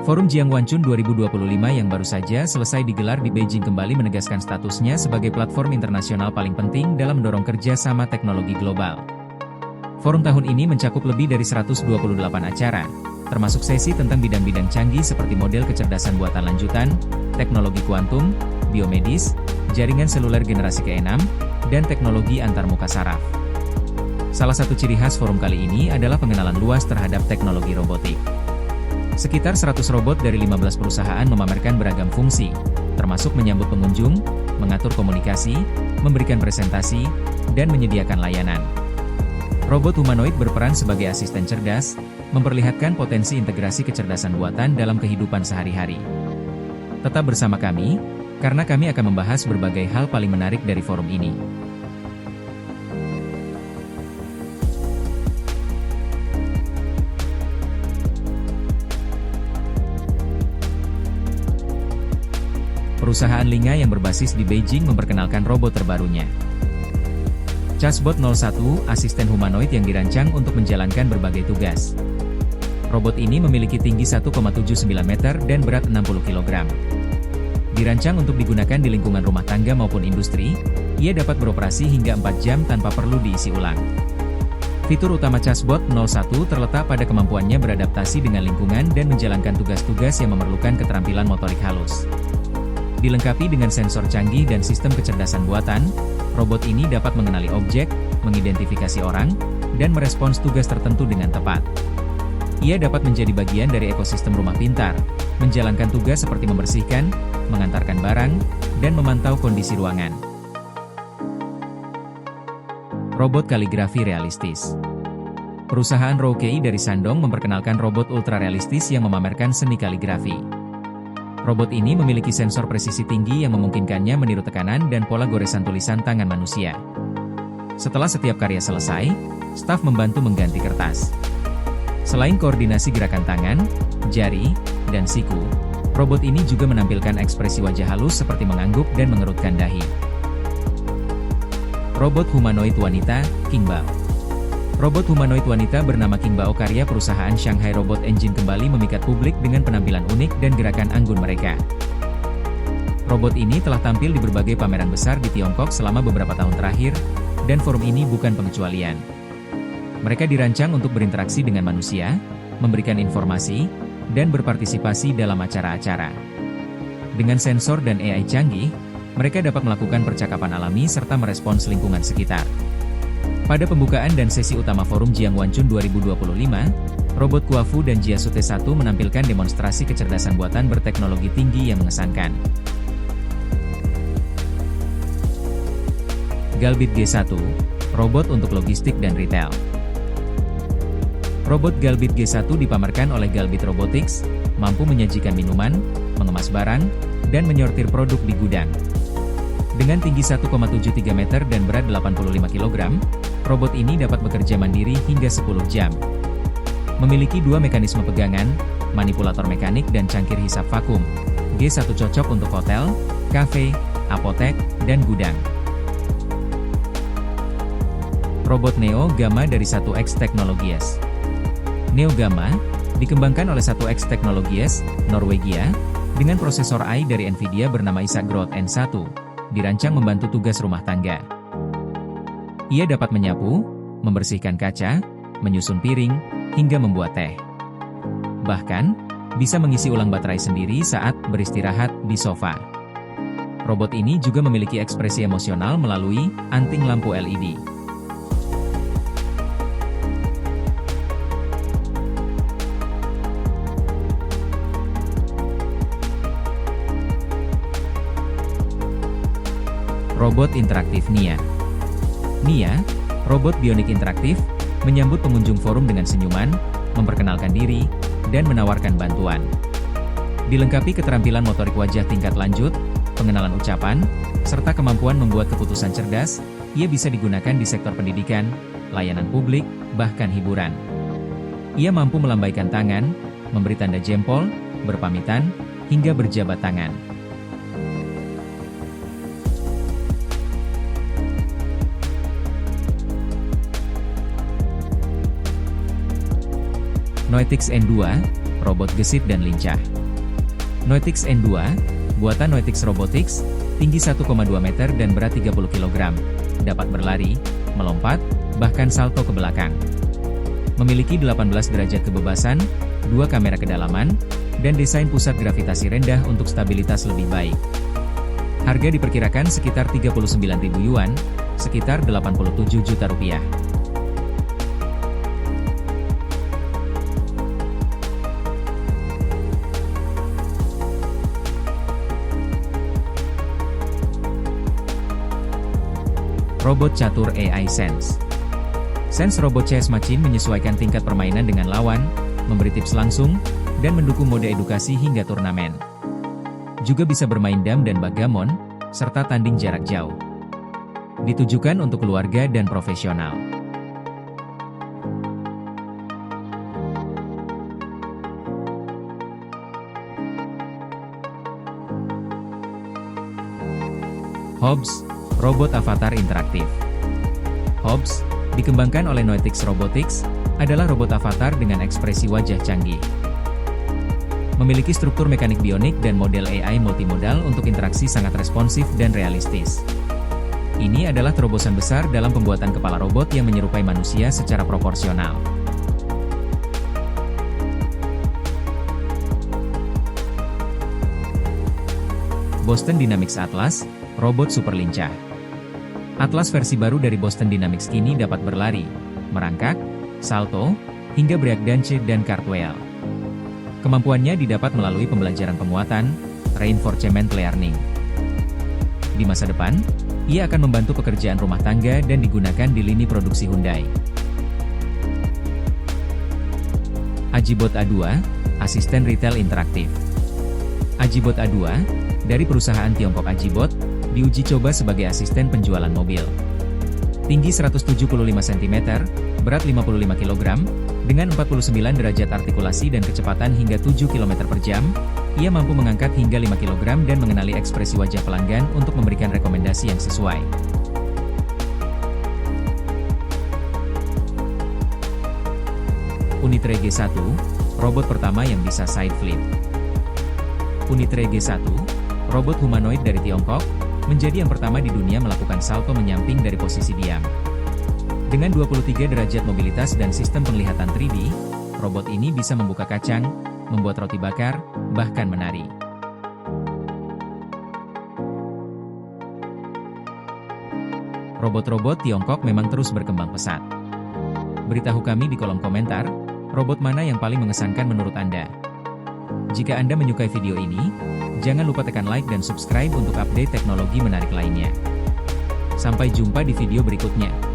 Forum Jiangwanchun 2025 yang baru saja selesai digelar di Beijing kembali menegaskan statusnya sebagai platform internasional paling penting dalam mendorong kerja sama teknologi global. Forum tahun ini mencakup lebih dari 128 acara, termasuk sesi tentang bidang-bidang canggih seperti model kecerdasan buatan lanjutan, teknologi kuantum, biomedis, jaringan seluler generasi ke-6, dan teknologi antarmuka saraf. Salah satu ciri khas forum kali ini adalah pengenalan luas terhadap teknologi robotik. Sekitar 100 robot dari 15 perusahaan memamerkan beragam fungsi, termasuk menyambut pengunjung, mengatur komunikasi, memberikan presentasi, dan menyediakan layanan. Robot humanoid berperan sebagai asisten cerdas, memperlihatkan potensi integrasi kecerdasan buatan dalam kehidupan sehari-hari. Tetap bersama kami, karena kami akan membahas berbagai hal paling menarik dari forum ini. Perusahaan Linga yang berbasis di Beijing memperkenalkan robot terbarunya. CHASBOT 01, asisten humanoid yang dirancang untuk menjalankan berbagai tugas. Robot ini memiliki tinggi 1,79 meter dan berat 60 kg. Dirancang untuk digunakan di lingkungan rumah tangga maupun industri, ia dapat beroperasi hingga 4 jam tanpa perlu diisi ulang. Fitur utama CHASBOT 01 terletak pada kemampuannya beradaptasi dengan lingkungan dan menjalankan tugas-tugas yang memerlukan keterampilan motorik halus. Dilengkapi dengan sensor canggih dan sistem kecerdasan buatan, robot ini dapat mengenali objek, mengidentifikasi orang, dan merespons tugas tertentu dengan tepat. Ia dapat menjadi bagian dari ekosistem rumah pintar, menjalankan tugas seperti membersihkan, mengantarkan barang, dan memantau kondisi ruangan. Robot kaligrafi realistis. Perusahaan Roukei dari Shandong memperkenalkan robot ultra realistis yang memamerkan seni kaligrafi. Robot ini memiliki sensor presisi tinggi yang memungkinkannya meniru tekanan dan pola goresan tulisan tangan manusia. Setelah setiap karya selesai, staf membantu mengganti kertas. Selain koordinasi gerakan tangan, jari, dan siku, robot ini juga menampilkan ekspresi wajah halus seperti mengangguk dan mengerutkan dahi. Robot humanoid wanita, Qingbao. Robot humanoid wanita bernama Qingbao karya perusahaan Shanghai Robot Engine kembali memikat publik dengan penampilan unik dan gerakan anggun mereka. Robot ini telah tampil di berbagai pameran besar di Tiongkok selama beberapa tahun terakhir, dan forum ini bukan pengecualian. Mereka dirancang untuk berinteraksi dengan manusia, memberikan informasi, dan berpartisipasi dalam acara-acara. Dengan sensor dan AI canggih, mereka dapat melakukan percakapan alami serta merespons lingkungan sekitar. Pada pembukaan dan sesi utama Forum Jiangwanchun 2025, robot Kuafu dan Jiasute 1 menampilkan demonstrasi kecerdasan buatan berteknologi tinggi yang mengesankan. Galbit G1, robot untuk logistik dan retail. Robot Galbit G1 dipamerkan oleh Galbit Robotics, mampu menyajikan minuman, mengemas barang, dan menyortir produk di gudang. Dengan tinggi 1,73 meter dan berat 85 kg, robot ini dapat bekerja mandiri hingga 10 jam. Memiliki dua mekanisme pegangan, manipulator mekanik dan cangkir hisap vakum. G1 cocok untuk hotel, kafe, apotek, dan gudang. Robot Neo Gamma dari 1X Technologies. Neo Gamma, dikembangkan oleh 1X Technologies, Norwegia, dengan prosesor AI dari Nvidia bernama Isaac Growth N1, dirancang membantu tugas rumah tangga. Ia dapat menyapu, membersihkan kaca, menyusun piring, hingga membuat teh. Bahkan, bisa mengisi ulang baterai sendiri saat beristirahat di sofa. Robot ini juga memiliki ekspresi emosional melalui anting lampu LED. Robot interaktif Nia. Nia, robot bionik interaktif, menyambut pengunjung forum dengan senyuman, memperkenalkan diri, dan menawarkan bantuan. Dilengkapi keterampilan motorik wajah tingkat lanjut, pengenalan ucapan, serta kemampuan membuat keputusan cerdas, ia bisa digunakan di sektor pendidikan, layanan publik, bahkan hiburan. Ia mampu melambaikan tangan, memberi tanda jempol, berpamitan, hingga berjabat tangan. Noetix N2, robot gesit dan lincah. Noetics N2, buatan Noetics Robotics, tinggi 1,2 meter dan berat 30 kg, dapat berlari, melompat, bahkan salto ke belakang. Memiliki 18 derajat kebebasan, 2 kamera kedalaman, dan desain pusat gravitasi rendah untuk stabilitas lebih baik. Harga diperkirakan sekitar 39.000 yuan, sekitar 87 juta rupiah. Robot catur AI Sense. Sense Robot Chess Machine menyesuaikan tingkat permainan dengan lawan, memberi tips langsung, dan mendukung mode edukasi hingga turnamen. Juga bisa bermain dam dan backgammon, serta tanding jarak jauh. Ditujukan untuk keluarga dan profesional. Hobbs, robot avatar interaktif. Hobbs, dikembangkan oleh Noetics Robotics, adalah robot avatar dengan ekspresi wajah canggih. Memiliki struktur mekanik bionik dan model AI multimodal untuk interaksi sangat responsif dan realistis. Ini adalah terobosan besar dalam pembuatan kepala robot yang menyerupai manusia secara proporsional. Boston Dynamics Atlas, robot super lincah. Atlas versi baru dari Boston Dynamics kini dapat berlari, merangkak, salto, hingga breakdance dan cartwheel. Kemampuannya didapat melalui pembelajaran penguatan, reinforcement learning. Di masa depan, ia akan membantu pekerjaan rumah tangga dan digunakan di lini produksi Hyundai. Ajibot A2, asisten retail interaktif. Ajibot A2, dari perusahaan Tiongkok Ajibot, diuji coba sebagai asisten penjualan mobil. Tinggi 175 cm, berat 55 kg, dengan 49 derajat artikulasi dan kecepatan hingga 7 km per jam, ia mampu mengangkat hingga 5 kg dan mengenali ekspresi wajah pelanggan untuk memberikan rekomendasi yang sesuai. Unitre G1, robot pertama yang bisa side flip. Unitre G1, robot humanoid dari Tiongkok, menjadi yang pertama di dunia melakukan salto menyamping dari posisi diam. Dengan 23 derajat mobilitas dan sistem penglihatan 3D, robot ini bisa membuka kacang, membuat roti bakar, bahkan menari. Robot-robot Tiongkok memang terus berkembang pesat. Beritahu kami di kolom komentar, robot mana yang paling mengesankan menurut Anda? Jika Anda menyukai video ini, jangan lupa tekan like dan subscribe untuk update teknologi menarik lainnya. Sampai jumpa di video berikutnya.